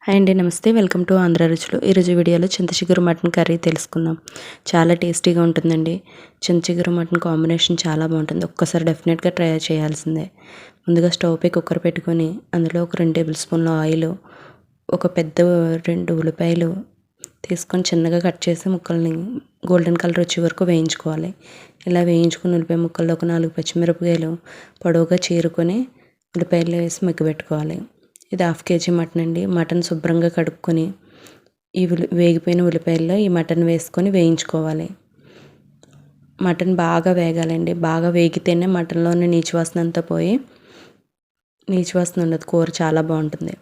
Hi అండి, నమస్తే. Welcome to Andhra రుచులు. ఈరోజు వీడియోలో చింతచిగురు మటన్ కర్రీ తెలుసుకుందాం. చాలా టేస్టీగా ఉంటుందండి. చింతచిగురు మటన్ కాంబినేషన్ చాలా బాగుంటుంది. ఒక్కసారి డెఫినెట్గా ట్రై చేయాల్సిందే. ముందుగా స్టవ్ పై కుక్కర్ పెట్టుకొని అందులో ఒక 2 టేబుల్ స్పూన్ల ఆయిల్, ఒక పెద్ద 2 ఉల్లిపాయలు తీసుకొని చిన్నగా కట్ చేసి ముక్కల్ని గోల్డెన్ కలర్ వచ్చే వరకు వేయించుకోవాలి. ఇలా వేయించుకుని ఉల్లిపాయ ముక్కల్లో ఒక 4 పచ్చిమిరపకాయలు పొడవుగా చీరుకొని ఉల్లిపాయలు వేసి మగ్గబెట్టుకోవాలి. ఇది 1/2 kg మటన్ అండి. మటన్ శుభ్రంగా కడుక్కొని ఈ వేగిపోయిన ఉల్లిపాయల్లో ఈ మటన్ వేసుకొని వేయించుకోవాలి. మటన్ బాగా వేగాలండి. బాగా వేగితేనే మటన్లోని నీచు వాసన అంతా పోయి నీచు వాసన ఉండదు, కూర చాలా బాగుంటుంది.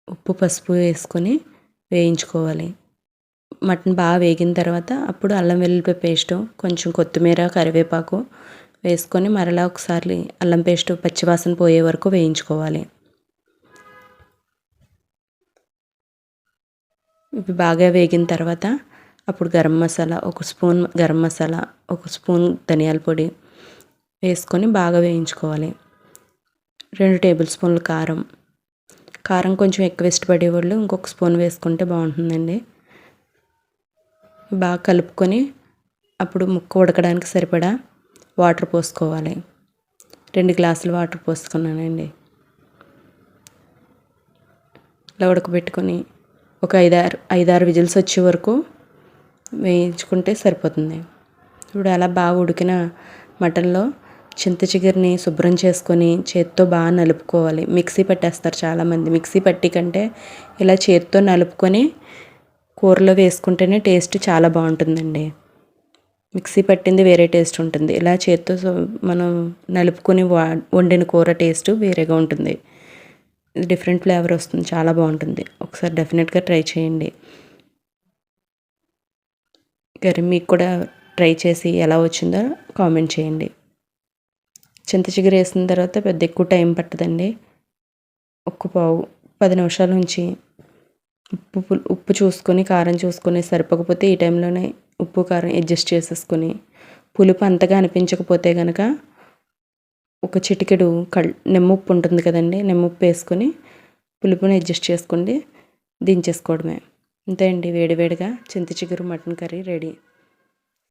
ఉప్పు పసుపు వేసుకొని వేయించుకోవాలి. మటన్ బాగా వేగిన తర్వాత అప్పుడు అల్లం వెల్లుల్లిపాయ పేస్టు, కొంచెం కొత్తిమీర, కరివేపాకు వేసుకొని మరలా ఒకసారి అల్లం పేస్టు పచ్చివాసన పోయే వరకు వేయించుకోవాలి. ఇవి బాగా వేగిన తర్వాత అప్పుడు గరం మసాలా, 1 స్పూన్ గరం మసాలా, 1 స్పూన్ ధనియాల పొడి వేసుకొని బాగా వేయించుకోవాలి. 2 టేబుల్ స్పూన్ల కారం. కారం కొంచెం ఎక్కువ ఇష్టపడేవాళ్ళు ఇంకొక స్పూన్ వేసుకుంటే బాగుంటుందండి. బాగా కలుపుకొని అప్పుడు ముక్క ఉడకడానికి సరిపడా వాటర్ పోసుకోవాలి. 2 గ్లాసులు వాటర్ పోసుకున్నానండి. ఇలా ఉడకబెట్టుకొని ఒక 5-6 విజిల్స్ వచ్చే వరకు వేయించుకుంటే సరిపోతుంది. ఇప్పుడు అలా బాగా ఉడికిన మటన్లో చింత చిగురిని శుభ్రం చేసుకొని చేత్తో బాగా నలుపుకోవాలి. మిక్సీ పట్టేస్తారు చాలామంది. మిక్సీ పట్టి కంటే ఇలా చేత్తో నలుపుకొని కూరలో వేసుకుంటేనే టేస్ట్ చాలా బాగుంటుందండి. మిక్సీ పట్టింది వేరే టేస్ట్ ఉంటుంది. ఇలా చేత్తో మనం నలుపుకొని వండిన కూర టేస్ట్ వేరేగా ఉంటుంది. ఇది డిఫరెంట్ ఫ్లేవర్ వస్తుంది, చాలా బాగుంటుంది. ఒకసారి డెఫినెట్గా ట్రై చేయండి. కర్రీ మీకు కూడా ట్రై చేసి ఎలా వచ్చిందో కామెంట్ చేయండి. చింత చిగురు వేసిన తర్వాత పెద్ద ఎక్కువ టైం పట్టదండి. ఒక్క 10 నిమిషాల నుంచి ఉప్పు చూసుకొని కారం చూసుకొని సరిపోకపోతే ఈ టైంలోనే ఉప్పు కారం అడ్జస్ట్ చేసేసుకొని, పులుపు అంతగా అనిపించకపోతే కనుక ఒక చిటికెడు నిమ్మఉప్పు ఉంటుంది కదండి, నిమ్మఉప్పు వేసుకొని పులుపుని అడ్జస్ట్ చేసుకోండి. దించేసుకోవడమే. అంతే అండి, వేడివేడిగా చింత చిగురు మటన్ కర్రీ రెడీ.